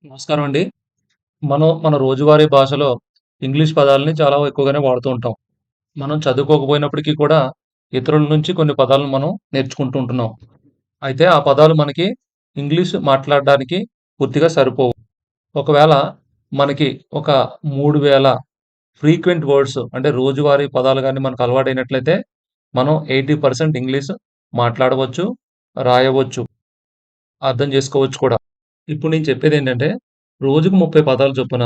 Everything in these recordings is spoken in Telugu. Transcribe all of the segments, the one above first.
నమస్కారం అండి. మనం మన రోజువారీ భాషలో ఇంగ్లీష్ పదాలని చాలా ఎక్కువగానే వాడుతూ ఉంటాం. మనం చదువుకోకపోయినప్పటికీ కూడా ఇతరుల నుంచి కొన్ని పదాలను మనం నేర్చుకుంటూ ఉంటున్నాం. అయితే ఆ పదాలు మనకి ఇంగ్లీష్ మాట్లాడడానికి పూర్తిగా సరిపోవు. ఒకవేళ మనకి ఒక 3000 ఫ్రీక్వెంట్ వర్డ్స్ అంటే రోజువారీ పదాలు గాని మనకు అలవాటైనట్లయితే మనం 80% ఇంగ్లీష్ మాట్లాడవచ్చు, రాయవచ్చు, అర్థం చేసుకోవచ్చు కూడా. ఇప్పుడు నేను చెప్పేదేంటంటే, రోజుకు 30 పదాలు చొప్పున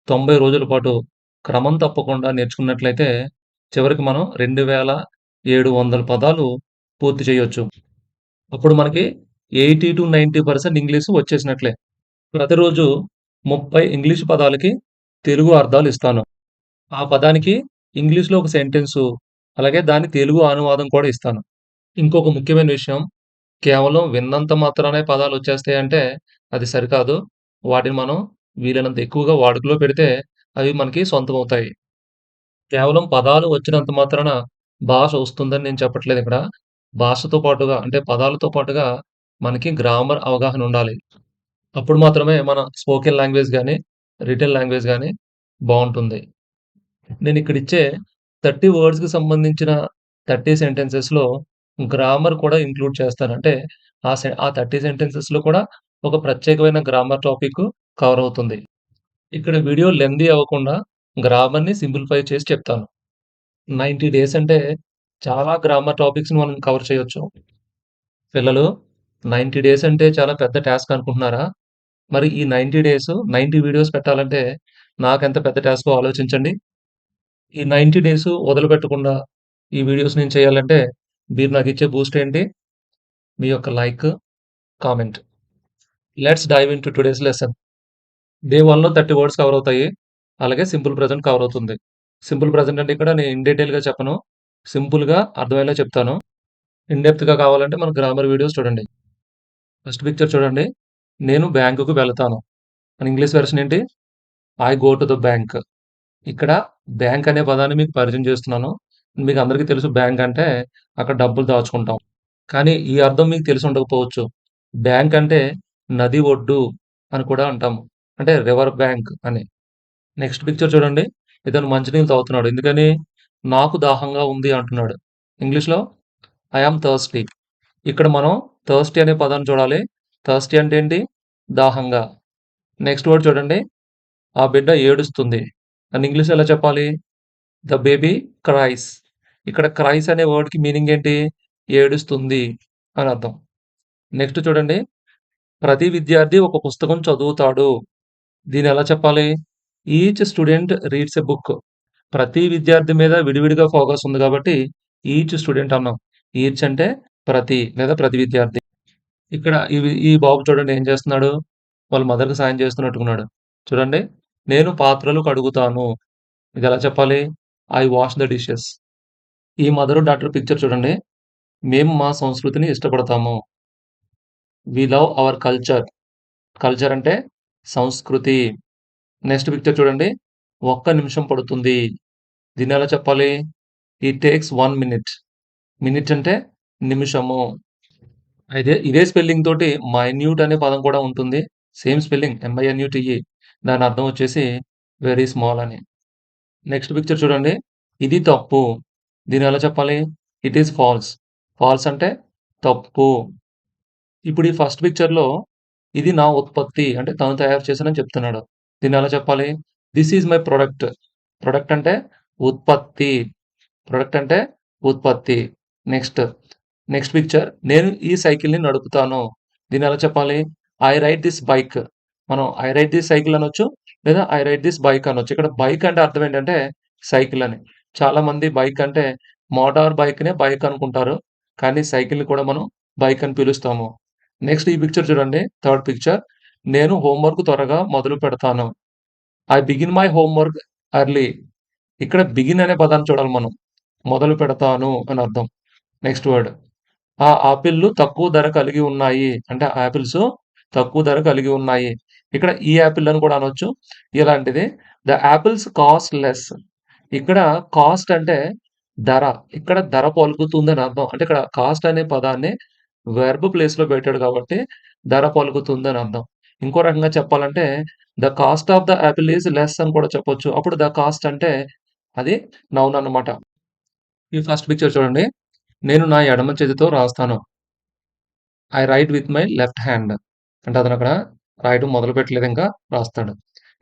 90 రోజుల పాటు క్రమం తప్పకుండా నేర్చుకున్నట్లయితే, చివరికి మనం 2700 పదాలు పూర్తి చేయొచ్చు. అప్పుడు మనకి 80-90% ఇంగ్లీషు వచ్చేసినట్లే. ప్రతిరోజు 30 ఇంగ్లీషు పదాలకి తెలుగు అర్థాలు ఇస్తాను. ఆ పదానికి ఇంగ్లీష్‌లో ఒక సెంటెన్సు, అలాగే దాని తెలుగు అనువాదం కూడా ఇస్తాను. ఇంకొక ముఖ్యమైన విషయం, కేవలం విన్నంత మాత్రానే పదాలొచ్చేస్తాయంటే అది సరికాదు. వాటిని మనం వీలైనంత ఎక్కువగా వాడుకలో పెడితే అవి మనకి సొంతమవుతాయి. కేవలం పదాలు వచ్చినంత మాత్రాన భాష వస్తుందని నేను చెప్పట్లేదిక్కడ. భాషతో పాటుగా అంటే పదాలతో పాటుగా మనకి గ్రామర్ అవగాహన ఉండాలి. అప్పుడు మాత్రమే మన స్పోకెన్ లాంగ్వేజ్ గాని, రిటన్ లాంగ్వేజ్ గాని బావుంటుంది. నేనిక్కడిచ్చే 30 వర్డ్స్‌కి సంబంధించిన 30 సెంటెన్సెస్‌లో గ్రామర్ కూడా ఇంక్లూడ్ చేస్తాను. అంటే ఆ 30 సెంటెన్సెస్‌లో కూడా ఒక ప్రత్యేకమైన గ్రామర్ టాపిక్ కవర్ అవుతుంది. ఇక్కడ వీడియో లెంథీ అవ్వకుండా గ్రామర్‌ని సింప్లిఫై చేసి చెప్తాను. 90 డేస్ అంటే చాలా గ్రామర్ టాపిక్స్‌ని మనం కవర్ చేయొచ్చు. పిల్లలు 90 డేస్ అంటే చాలా పెద్ద టాస్క్ అనుకుంటున్నారా? మరి ఈ 90 డేస్ 90 వీడియోస్ పెట్టాలంటే నాకెంత పెద్ద టాస్కో ఆలోచించండి. ఈ 90 డేసు వదలుపెట్టకుండా ఈ వీడియోస్ నేను చేయాలంటే మీరు నాకిచ్చే బూస్ట్ ఏంటి? మీ యొక్క like, comment. Let's dive into today's lesson. Day 1లో 30 వర్డ్స్ కవర్ అవుతాయి. అలాగే సింపుల్ ప్రెజెంట్ కవర్ అవుతుంది. సింపుల్ ప్రెజెంట్ అంటే ఇక్కడ నేను ఇన్ డీటెయిల్‌గా చెప్పను. సింపుల్‌గా అర్థమయ్యేలా చెప్తాను. ఇన్ డెప్త్‌గా కావాలంటే మన గ్రామర్ వీడియోస్ చూడండి. ఫస్ట్ పిక్చర్ చూడండి. నేను బ్యాంకుకు వెళతాను. మన ఇంగ్లీష్ వెర్షన్ ఏంటి? I go to the bank. ఇక్కడ బ్యాంక్ అనే పదాన్ని మీకు పరిచయం చేస్తున్నాను. మీకందరికీ తెలుసు బ్యాంక్ అంటే అక్కడ డబ్బులు దాచుకుంటాం. కానీ ఈ అర్థం మీకు తెలిసి ఉండకపోవచ్చు. బ్యాంక్ అంటే నది ఒడ్డు అని కూడా అంటాము. అంటే రివర్ బ్యాంక్ అని. నెక్స్ట్ పిక్చర్ చూడండి. ఇతను మంచినీళ్ళు తాగుతున్నాడు. ఎందుకని? నాకు దాహంగా ఉంది అంటున్నాడు. ఇంగ్లీష్‌లో ఐ యామ్ థర్స్టీ. ఇక్కడ మనం థర్స్టీ అనే పదాన్ని చూడాలి. థర్స్టీ అంటే ఏంటి? దాహంగా. నెక్స్ట్ వర్డ్ చూడండి. ఆ బిడ్డ ఏడుస్తుంది. అని ఇంగ్లీష్‌లో ఎలా చెప్పాలి? The baby cries. ఇక్కడ క్రైస్ అనే వర్డ్‌కి మీనింగ్ ఏంటి? ఏడుస్తుంది అని అర్థం. నెక్స్ట్ చూడండి. ప్రతి విద్యార్థి ఒక పుస్తకం చదువుతాడు. దీన్నెలా చెప్పాలి? Each student reads a book. ప్రతి విద్యార్థి మీద విడివిడిగా ఫోకస్ ఉంది కాబట్టి ఈచ్ స్టూడెంట్ అన్నాం. ఈచ్ అంటే ప్రతి లేదా ప్రతి విద్యార్థి. ఇక్కడ ఈ బాబు చూడండి ఏం చేస్తున్నాడు? వాళ్ళ మదర్‌కి సాయం చేస్తున్నట్టున్నాడు. చూడండి. నేను పాత్రలు కడుగుతాను. ఇదెలా చెప్పాలి? I wash the dishes. ఈ మదరు, డాటర్ పిక్చర్ చూడండి. మేము మా సంస్కృతిని ఇష్టపడతాము. We love our culture. Culture అంటే సంస్కృతి. నెక్స్ట్ పిక్చర్ చూడండి. ఒక్క నిమిషం పడుతుంది. దీన్నెలా చెప్పాలి? It takes 1 minute. మినిట్ అంటే నిమిషము. అయితే ఇదే స్పెల్లింగ్ తోటి మైన్యూట్ అనే పదం కూడా ఉంటుంది. Same spelling M I N U T E. దాని అర్థం వచ్చేసి వెరీ స్మాల్ అని. నెక్స్ట్ పిక్చర్ చూడండి. ఇది తప్పు. దీన్నెలా చెప్పాలి? It is false. ఫాల్స్ అంటే తప్పు. ఇప్పుడు ఈ ఫస్ట్ పిక్చర్‌లో ఇది నా ఉత్పత్తి అంటే తను తయారు చేశానని చెప్తున్నాడు. దీన్నెలా చెప్పాలి? This is my product. Product అంటే ఉత్పత్తి. ప్రొడక్ట్ అంటే ఉత్పత్తి. నెక్స్ట్, నెక్స్ట్ పిక్చర్ నేను ఈ సైకిల్‌ని నడుపుతాను. దీన్నెలా చెప్పాలి? I ride this bike. మనం ఐ రైడ్ దిస్ సైకిల్ అనొచ్చు. లేదా ఐ రైడ్ దిస్ బైక్ అనొచ్చు. ఇక్కడ బైక్ అంటే అర్థం ఏంటంటే సైకిల్ అని. చాలామంది బైక్ అంటే మోటార్ బైక్‌నే బైక్ అనుకుంటారు. కానీ సైకిల్‌ని కూడా మనం బైక్ అని పిలుస్తాము. నెక్స్ట్ ఈ పిక్చర్ చూడండి. Third picture. నేను హోంవర్క్ త్వరగా మొదలు పెడతాను. I begin my homework early. ఇక్కడ బిగిన్ అనే పదాన్ని చూడాలి మనం. మొదలు పెడతాను అని అర్థం. Next word. ఆ ఆపిల్‌లు తక్కువ ధర కలిగి ఉన్నాయి. అంటే ఆపిల్స్ తక్కువ ధర కలిగి ఉన్నాయి. ఇక్కడ ఈ యాపిల్ అని కూడా అనొచ్చు. ఇలాంటిది. The apples cost less. ఇక్కడ కాస్ట్ అంటే ధర. ఇక్కడ ధర పలుకుతుందని అర్థం. అంటే ఇక్కడ కాస్ట్ అనే పదాన్ని వెర్బ్ ప్లేస్‌లో పెట్టాడు కాబట్టి ధర పలుకుతుందని అర్థం. ఇంకో రకంగా చెప్పాలంటే the cost of the Apple is less అని కూడా చెప్పొచ్చు. అప్పుడు ద కాస్ట్ అంటే అది నౌన్ అన్నమాట. ఈ ఫస్ట్ పిక్చర్ చూడండి. నేను నా ఎడమ చేతితో రాస్తాను. I right with my left hand. అంటే అతనక్కడ రాయటం మొదలుపెట్టలేదు ఇంకా రాస్తాడు.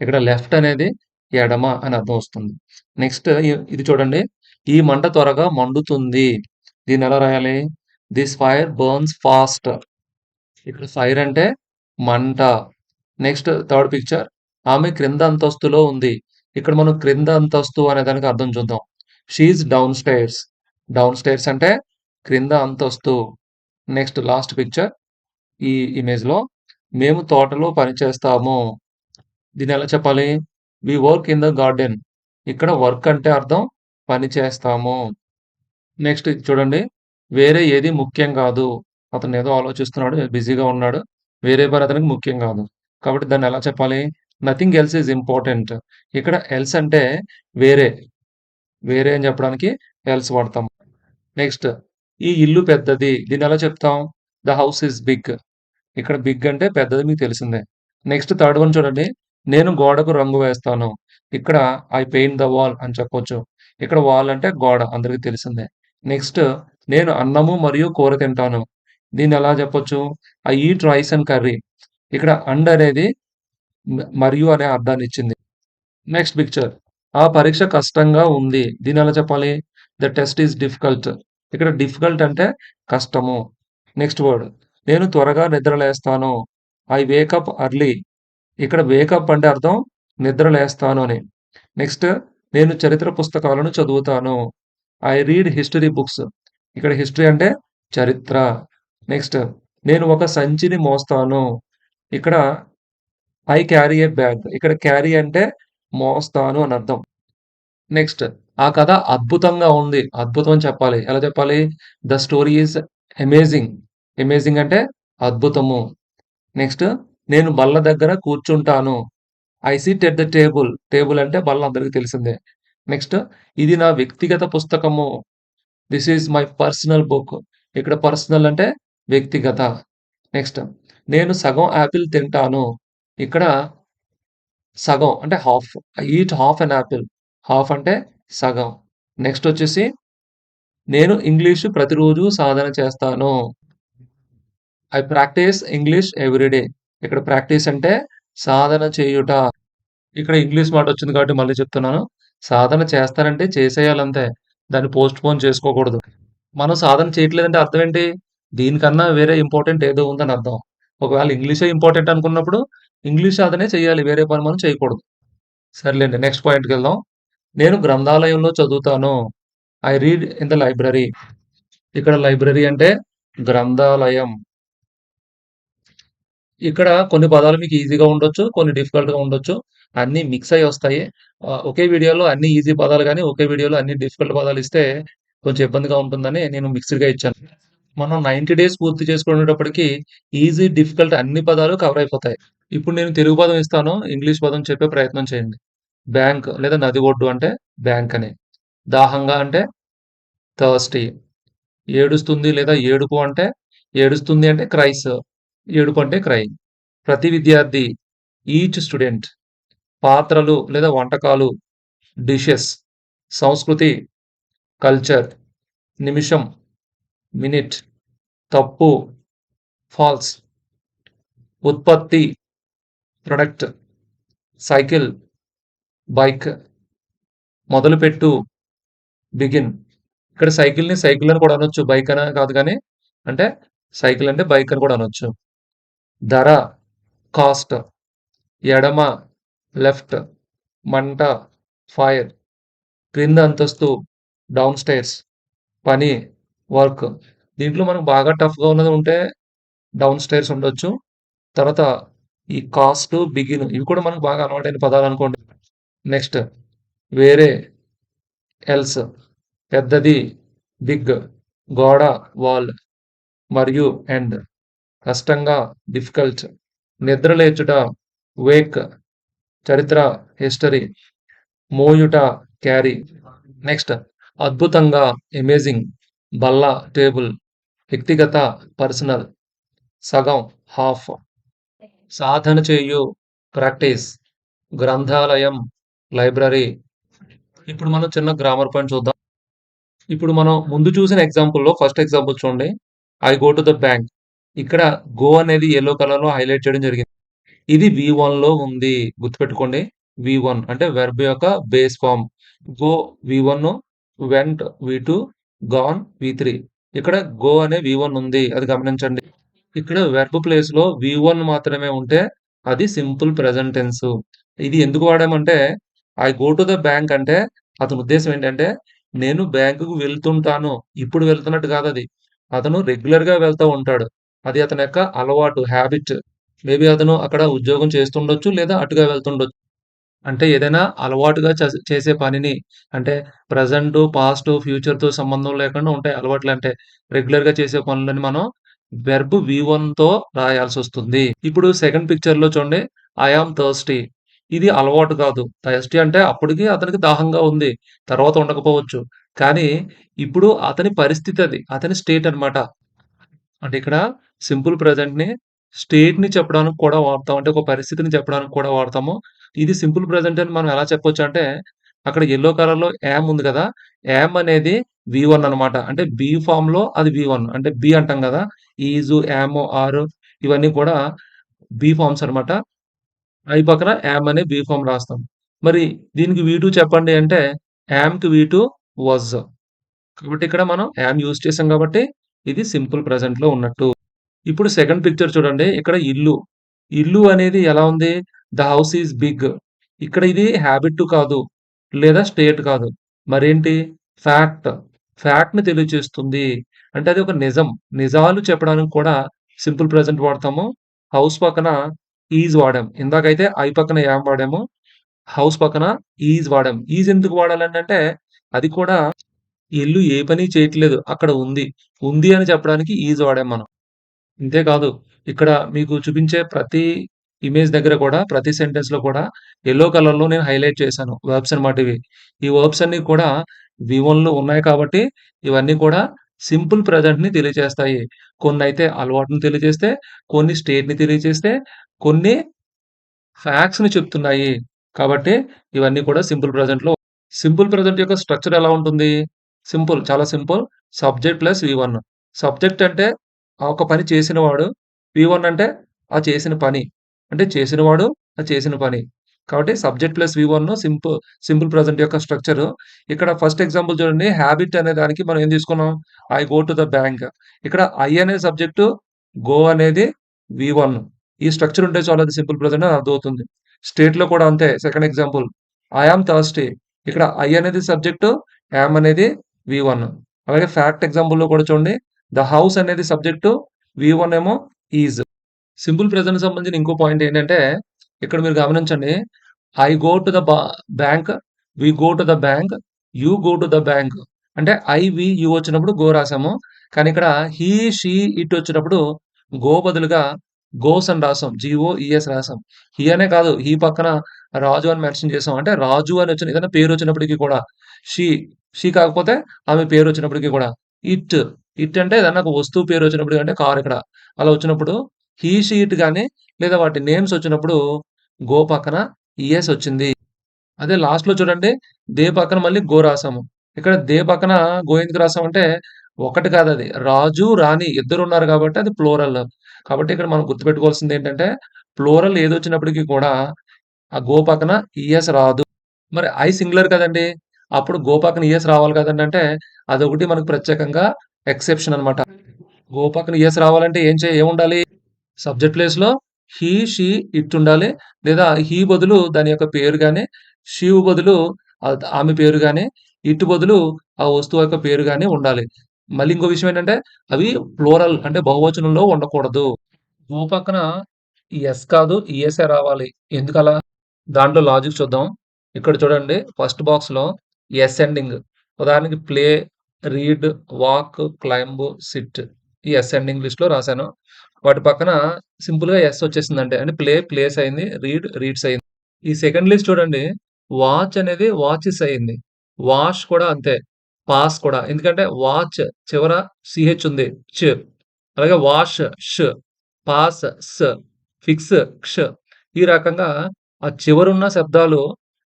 ఇక్కడ లెఫ్ట్ అనేది ఎడమ అని అర్థం వస్తుంది. నెక్స్ట్ ఇది చూడండి. ఈ మంట త్వరగా మండుతుంది. దీన్నెలా రాయాలి? This fire burns fast. ఇక్కడ ఫైర్ అంటే మంట. Next third picture. ఆమె క్రింద అంతస్తులో ఉంది. ఇక్కడ మనం క్రింద అంతస్తు అనే దానికి అర్థం చూద్దాం. She is down stairs. Down stairs అంటే క్రింద అంతస్తు. నెక్స్ట్ లాస్ట్ పిక్చర్ ఈ ఇమేజ్‌లో మేము తోటలో పనిచేస్తాము. దీన్నెలా చెప్పాలి? We work in the garden. ఇక్కడ వర్క్ అంటే అర్థం పని చేస్తాము. నెక్స్ట్ ఇది చూడండి. వేరే ఏది ముఖ్యం కాదు. అతనేదో ఆలోచిస్తున్నాడు. బిజీగా ఉన్నాడు. వేరే పని అతనికి ముఖ్యం కాదు. కాబట్టి దాన్నెలా చెప్పాలి? Nothing else is important. ఇక్కడ ఎల్స్ అంటే వేరే. వేరే అని చెప్పడానికి ఎల్స్ వాడతాం. నెక్స్ట్ ఈ ఇల్లు పెద్దది. దీన్నెలా చెప్తాం? The house is big. ఇక్కడ బిగ్ అంటే పెద్దది మీకు తెలిసిందే. నెక్స్ట్ థర్డ్ వన్ చూడండి. నేను గోడకు రంగు వేస్తాను. ఇక్కడ ఐ పెయింట్ ద వాల్ అని చెప్పొచ్చు. ఇక్కడ వాల్ అంటే గోడ అందరికి తెలిసిందే. నెక్స్ట్ నేను అన్నము మరియు కూర తింటాను. దీన్ని ఎలా చెప్పొచ్చు? I eat rice and curry. ఇక్కడ అండ్ అనేది మరియు అనే అర్థాన్ని ఇచ్చింది. Next picture. ఆ పరీక్ష కష్టంగా ఉంది. దీన్ని ఎలా చెప్పాలి? The test is difficult. ఇక్కడ డిఫికల్ట్ అంటే కష్టము. Next word. నేను త్వరగా నిద్రలేస్తాను. I wake up early. ఇక్కడ వేకప్ అంటే అర్థం నిద్ర లేస్తాను అని. నెక్స్ట్ నేను చరిత్ర పుస్తకాలను చదువుతాను. I read history books. ఇక్కడ హిస్టరీ అంటే చరిత్ర. నెక్స్ట్ నేను ఒక సంచిని మోస్తాను. ఇక్కడ ఐ క్యారీ ఎ బ్యాగ్. ఇక్కడ క్యారీ అంటే మోస్తాను అని అర్థం. నెక్స్ట్ ఆ కథ అద్భుతంగా ఉంది. అద్భుతం అని చెప్పాలి. ఎలా చెప్పాలి? The story is amazing. Amazing అంటే అద్భుతము. నెక్స్ట్ నేను బల్ల దగ్గర కూర్చుంటాను. I SIT at the table. Table అంటే బల్ల అందరికి తెలిసిందే. నెక్స్ట్ ఇది నా వ్యక్తిగత పుస్తకము. This is my personal book. ఇక్కడ పర్సనల్ అంటే వ్యక్తిగత. నెక్స్ట్ నేను సగం యాపిల్ తింటాను. ఇక్కడ సగం అంటే half. I eat half an apple. Half అంటే సగం. నెక్స్ట్ వచ్చేసి నేను ఇంగ్లీషు ప్రతిరోజు సాధన చేస్తాను. I practice English every day. ఇక్కడ ప్రాక్టీస్ అంటే సాధన చేయుట. ఇక్కడ ఇంగ్లీష్ మాట వచ్చింది కాబట్టి మళ్ళీ చెప్తున్నాను. సాధన చేస్తానంటే చేసేయాలంతే. దాన్ని పోస్ట్‌పోన్ చేసుకోకూడదు. మనం సాధన చేయట్లేదంటే అర్థం ఏంటి? దీనికన్నా వేరే ఇంపార్టెంట్ ఏదో ఉందని అర్థం. ఒకవేళ ఇంగ్లీషే ఇంపార్టెంట్ అనుకున్నప్పుడు ఇంగ్లీష్ సాధనే చేయాలి. వేరే పని మనం చేయకూడదు. సర్లేండి నెక్స్ట్ పాయింట్‌కెళ్దాం. నేను గ్రంథాలయంలో చదువుతాను. I read in the library. ఇక్కడ లైబ్రరీ అంటే గ్రంథాలయం. ఇక్కడ కొన్ని పదాలు మీకు ఈజీగా ఉండొచ్చు. కొన్ని డిఫికల్ట్‌గా ఉండొచ్చు. అన్నీ మిక్స్ అయ్యి వస్తాయి. ఒకే వీడియోలో అన్ని ఈజీ పదాలు గాని, ఒకే వీడియోలో అన్ని డిఫికల్ట్ పదాలు ఇస్తే కొంచెం ఇబ్బందిగా ఉంటుందని నేను మిక్స్డ్‌గా ఇచ్చాను. మనం 90 డేస్ పూర్తి చేసుకునేటప్పటికి ఈజీ, డిఫికల్ట్ అన్ని పదాలు కవర్ అయిపోతాయి. ఇప్పుడు నేను తెలుగు పదం ఇస్తాను. ఇంగ్లీష్ పదం చెప్పే ప్రయత్నం చేయండి. బ్యాంక్ లేదా నది ఒడ్డు అంటే బ్యాంక్ అని. దాహంగా అంటే థర్స్టీ. ఏడుస్తుంది లేదా ఏడుపు అంటే ఏడుస్తుంది అంటే క్రైస్. ఏడుపు అంటే క్రై. ప్రతి విద్యార్థి ఈచ్ స్టూడెంట్. పాత్రలు లేదా వంటకాలు డిషెస్. సంస్కృతి కల్చర్. నిమిషం మినిట్. తప్పు ఫాల్స్. ఉత్పత్తి ప్రొడక్ట్. Cycle bike. మొదలుపెట్టు బిగిన్. ఇక్కడ సైకిల్‌ని సైకిల్ అని కూడా అనొచ్చు. బైక్ అని కాదు గానీ, అంటే సైకిల్ అంటే బైక్ అని కూడా అనొచ్చు. ధర కాస్ట్. ఎడమ లెఫ్ట్. మంట ఫైర్. క్రింద అంతస్తు డౌన్ స్టైర్స్. పని వర్క్. దీంట్లో మనకు బాగా టఫ్‌గా ఉన్నది ఉంటే డౌన్ స్టైర్స్ ఉండొచ్చు. తర్వాత ఈ కాస్ట్, బిగిన్ ఇవి కూడా మనకు బాగా అలవాటైన పదాలనుకోండి. నెక్స్ట్ వేరే ఎల్స్. పెద్దది బిగ్. గోడ వాల్. మరియు ఎండ్. కష్టంగా డిఫికల్ట్. నిద్రలేచుట వేక్. చరిత్ర హిస్టరీ. మోయుట క్యారీ. నెక్స్ట్ అద్భుతంగా అమేజింగ్. బల్ల టేబుల్. వ్యక్తిగత పర్సనల్. సగం హాఫ్. సాధన చేయు, ప్రాక్టీస్, గ్రంథాలయం, లైబ్రరీ. ఇప్పుడు మనం చిన్న గ్రామర్ పాయింట్ చూద్దాం. ఇప్పుడు మనం ముందు చూసిన ఎగ్జాంపుల్‌లో ఫస్ట్ ఎగ్జాంపుల్ చూడండి. I go to the bank. ఇక్కడ గో అనేది యెల్లో కలర్‌లో హైలైట్ చేయడం జరిగింది. ఇది వి1లో ఉంది. గుర్తుపెట్టుకోండి. వి1 అంటే వెర్బ్ యొక్క బేస్ ఫార్మ్. గో వి1, వెంట్ వి2, గాన్ వి3. ఇక్కడ గో అనే వి1 ఉంది. అది గమనించండి. ఇక్కడ వెర్బ్ ప్లేస్‌లో వి1 మాత్రమే ఉంటే అది సింపుల్ ప్రెజెంట్ టెన్స్. ఇది ఎందుకు వాడామంటే I go to the bank అంటే అతని ఉద్దేశ్యం ఏంటంటే నేను బ్యాంకుకు వెళ్తుంటాను. ఇప్పుడు వెళ్తున్నట్టు కాదది. అతను రెగ్యులర్‌గా వెళ్తా ఉంటాడు. అది అతని యొక్క అలవాటు, హాబిట్. మేబీ అతను అక్కడ ఉద్యోగం చేస్తుండొచ్చు. లేదా అటుగా వెళ్తుండొచ్చు. అంటే ఏదైనా అలవాటుగా చేసే పనిని అంటే ప్రెజెంటు, పాస్టు, ఫ్యూచర్‌తో సంబంధం లేకుండా ఉంటాయి అలవాట్లంటే. రెగ్యులర్‌గా చేసే పనులని మనం వెర్బ్ వి1తో రాయాల్సొస్తుంది. ఇప్పుడు సెకండ్ పిక్చర్‌లో చూడండి. I am thirsty. ఇది అలవాటు కాదు. థర్స్టీ అంటే అప్పటికి అతనికి దాహంగా ఉంది. తర్వాత ఉండకపోవచ్చు. కానీ ఇప్పుడు అతని పరిస్థితి అది. అతని స్టేట్ అన్నమాట. అంటే ఇక్కడ సింపుల్ ప్రెజెంట్‌ని స్టేట్‌ని చెప్పడానికి కూడా వాడతాం. అంటే ఒక పరిస్థితిని చెప్పడానికి కూడా వాడతాము. ఇది సింపుల్ ప్రెజెంట్ అని మనం ఎలా చెప్పొచ్చంటే, అక్కడ యెల్లో కలర్‌లో యామ్ ఉంది కదా! యామ్ అనేది వి1 అన్నమాట. అంటే బీ ఫార్మ్‌లో అది వి1. అంటే బీ అంటాం కదా! ఈజు, యాము, ఆరు ఇవన్నీ కూడా బీ ఫార్మ్స్ అన్నమాట. ఐ పక్కన యామ్ అనే బీ ఫార్మ్ రాస్తాం. మరి దీనికి వి2 చెప్పండి అంటే, యామ్‌కి వి2 వాస్. కాబట్టి ఇక్కడ మనం యామ్ యూజ్ చేసాం కాబట్టి ఇది సింపుల్ ప్రెజెంట్‌లో ఉన్నట్టు. ఇప్పుడు సెకండ్ పిక్చర్ చూడండి. ఇక్కడ ఇల్లు. ఇల్లు అనేది ఎలా ఉంది? The house is big. ఇక్కడ ఇది హాబిట్ కాదు. లేదా స్టేట్ కాదు. మరేంటి? ఫ్యాక్ట్. ఫ్యాక్ట్‌ని తెలియజేస్తుంది. అంటే అది ఒక నిజం. నిజాలు చెప్పడానికి కూడా సింపుల్ ప్రెజెంట్ వాడతాము. హౌస్ పక్కన ఈజ్ వాడాం. ఇందాకైతే ఐ పక్కన యామ్ వాడాము. హౌస్ పక్కన ఈజ్ వాడాం. ఈజ్ ఎందుకు వాడాలంటే అది కూడా ఇల్లు ఏ పని చేయట్లేదు. అక్కడ ఉంది. ఉంది అని చెప్పడానికి ఈజ్ వాడాం మనం. ఇంతే కాదు. ఇక్కడ మీకు చూపించే ప్రతి ఇమేజ్ దగ్గర కూడా, ప్రతి సెంటెన్స్‌లో కూడా యెల్లో కలర్‌లో నేను హైలైట్ చేశాను. వర్బ్స్ అన్నమాట ఇవి. ఈ వర్బ్స్ అన్నీ కూడా వి1లో ఉన్నాయి కాబట్టి, ఇవన్నీ కూడా సింపుల్ ప్రెజెంట్‌ని తెలియజేస్తాయి. కొన్నైతే అలవాటుని తెలియజేస్తే, కొన్ని స్టేట్‌ని తెలియజేస్తే, కొన్ని ఫ్యాక్ట్స్‌ని చెప్తున్నాయి. కాబట్టి ఇవన్నీ కూడా సింపుల్ ప్రెజెంట్‌లో సింపుల్ ప్రెజెంట్ యొక్క స్ట్రక్చర్ ఎలా ఉంటుంది? సింపుల్. చాలా సింపుల్. సబ్జెక్ట్ ప్లస్ వి1. సబ్జెక్ట్ అంటే ఆ ఒక పని చేసినవాడు. వి1 అంటే ఆ చేసిన పని. అంటే చేసినవాడు, ఆ చేసిన పని. కాబట్టి సబ్జెక్ట్ ప్లస్ వి1 సింపుల్ ప్రెజెంట్ యొక్క స్ట్రక్చర్. ఇక్కడ ఫస్ట్ ఎగ్జాంపుల్ చూడండి. హాబిట్ అనే దానికి మనం ఏం తీసుకున్నాం? I go to the bank. ఇక్కడ ఐ అనే సబ్జెక్టు, గో అనేది వి1. ఈ స్ట్రక్చర్ ఉంటే చాలు అది సింపుల్ ప్రెజెంట్ అని అర్థమవుతుంది. స్టేట్‌లో కూడా అంతే. Second example. I am thirsty. ఇక్కడ ఐ అనేది సబ్జెక్టు, యామ్ అనేది వి1. అలాగే ఫ్యాక్ట్ ఎగ్జాంపుల్‌లో కూడా చూడండి. ద హౌస్ అనేది సబ్జెక్టు, వి1 ఏమో ఈజ్. సింపుల్ ప్రెజెంట్‌కి సంబంధించిన ఇంకో పాయింట్ ఏంటంటే, ఇక్కడ మీరు గమనించండి. I go to the bank, we go to the bank, you go to the bank. అంటే ఐ, వి, యూ వచ్చినప్పుడు గో రాసాము. కానీ ఇక్కడ హి, షీ, ఇట్ వచ్చినప్పుడు గో బదులుగా గోస్ అని రాసాం. జీఓఈఎస్ రాసాం. హి అనే కాదు. హి పక్కన రాజు అని మెన్షన్ చేసాం. అంటే రాజు అని వచ్చిన ఏదైనా పేరు వచ్చినప్పటికి కూడా షీ, షీ కాకపోతే ఆమె పేరు వచ్చినప్పటికి కూడా ఇట్, ఇట్ అంటే ఏదన్నా ఒక వస్తువు పేరు వచ్చినప్పుడు అంటే కార్ ఇక్కడ. అలా వచ్చినప్పుడు హీ, షీ, ఇట్ గాని లేదా వాటి నేమ్స్ వచ్చినప్పుడు గో పక్కన ఈఎస్ వచ్చింది. అదే లాస్ట్‌లో చూడండి. దే పక్కన మళ్ళీ గో రాసాము. ఇక్కడ దే పక్కన గో ఎందుకు రాసామంటే ఒకటి కాదది. రాజు, రాణి ఇద్దరున్నారు కాబట్టి అది ప్లూరల్. కాబట్టి ఇక్కడ మనం గుర్తుపెట్టుకోవాల్సిందేంటంటే ప్లూరల్ ఏదొచ్చినప్పటికి కూడా ఆ గో పక్కన ఈఎస్ రాదు. మరి ఐ సింగులర్ కదండీ! అప్పుడు గో పక్కన ఈఎస్ రావాలి కదండీ! అంటే అదొకటి మనకు ప్రత్యేకంగా ఎక్సెప్షన్ అన్నమాట. గో పక్కన ఈఎస్ రావాలంటే ఏముండాలి? సబ్జెక్ట్ ప్లేస్‌లో హి, షీ, ఇట్ ఉండాలి. లేదా హి బదులు దాని యొక్క పేరు గాని, షీ బదులు ఆమె పేరు గాని, ఇట్ బదులు ఆ వస్తువు యొక్క పేరు గాని ఉండాలి. మళ్ళీ ఇంకో విషయం ఏంటంటే అవి ప్లూరల్ అంటే బహువచనంలో ఉండకూడదు. ఓ పక్కన ఎస్ కాదు ఈఎస్ఏ రావాలి. ఎందుకలా? దాంట్లో లాజిక్ చూద్దాం. ఇక్కడ చూడండి ఫస్ట్ బాక్స్‌లో ఎస్ ఎండింగ్. ఉదాహరణకి play, read, walk, climb, SIT. ఈ ఎస్ ఎండింగ్ లిస్ట్‌లో రాసాను. వాటి పక్కన సింపుల్‌గా ఎస్ వచ్చేసిందంటే. అంటే ప్లే ప్లేస్ అయింది. రీడ్ రీడ్స్ అయింది. ఈ సెకండ్ లిస్ట్ చూడండి. వాచ్ అనేది వాచెస్ అయింది. వాష్ కూడా అంతే. పాస్ కూడా. ఎందుకంటే వాచ్ చివర సీహెచ్ ఉంది. చ్. అలాగే వాష్ ష్. పాస్ స్. ఫిక్స్, క్ష ఈ రకంగా ఆ చివరున్న శబ్దాలు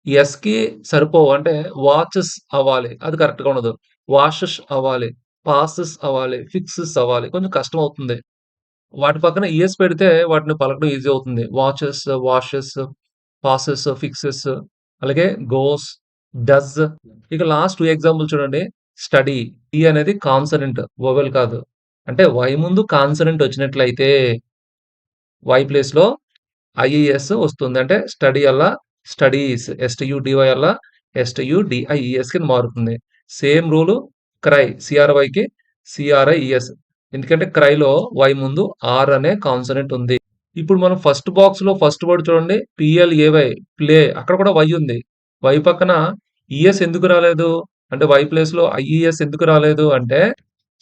ఎస్‌కి సరిపోవు. అంటే వాచెస్ అవ్వాలి. అది కరెక్ట్‌గా ఉండదు. వాషెస్ అవ్వాలి. పాసెస్ అవ్వాలి. ఫిక్సెస్ అవ్వాలి. కొంచెం కష్టమవుతుంది. వాటి పక్కన ఈఎస్ పెడితే వాటిని పలకడం ఈజీ అవుతుంది. వాచెస్, వాషెస్, పాసెస్, ఫిక్సెస్ అలాగే గోస్, డస్ ఇక లాస్ట్ 2 ఎగ్జాంపుల్ చూడండి. స్టడీ. ఈ అనేది కాన్సనెంట్ వోవెల్ కాదు. అంటే వై ముందు కాన్సనెంట్ వచ్చినట్లయితే వై ప్లేస్‌లో ఐఈఎస్ వస్తుంది. అంటే స్టడీ అల్లా స్టడీస్ ఎస్‌టియుడివై అల్లా ఎస్‌టియుడిఐఈఎస్ కింద మారుతుంది. Same rule cry సీఆర్‌వైకి సీఆర్‌ఐఈఎస్. ఎందుకంటే క్రైలో వై ముందు ఆర్ అనే కాన్సోనెంట్ ఉంది. ఇప్పుడు మనం ఫస్ట్ బాక్స్‌లో ఫస్ట్ వర్డ్ చూడండి. పీఎల్ఏవై ప్లే అక్కడ కూడా వై ఉంది. వై పక్కన ఈఎస్ ఎందుకు రాలేదు? అంటే వై ప్లేస్‌లో ఐఈఎస్ ఎందుకు రాలేదు అంటే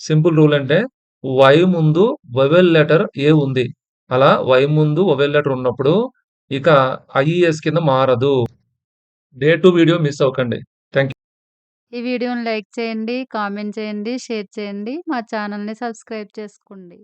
సింపుల్ రూల్ అంటే వై ముందు వవెల్ లెటర్ ఏ ఉంది. అలా వై ముందు వవెల్ లెటర్ ఉన్నప్పుడు ఇక ఐఈఎస్ కింద మారదు. డే 2 వీడియో మిస్ అవ్వకండి. Thank you. ఈ వీడియోని లైక్ చేయండి, కామెంట్ చేయండి, షేర్ చేయండి. మా ఛానల్‌ని సబ్స్క్రైబ్ చేసుకోండి.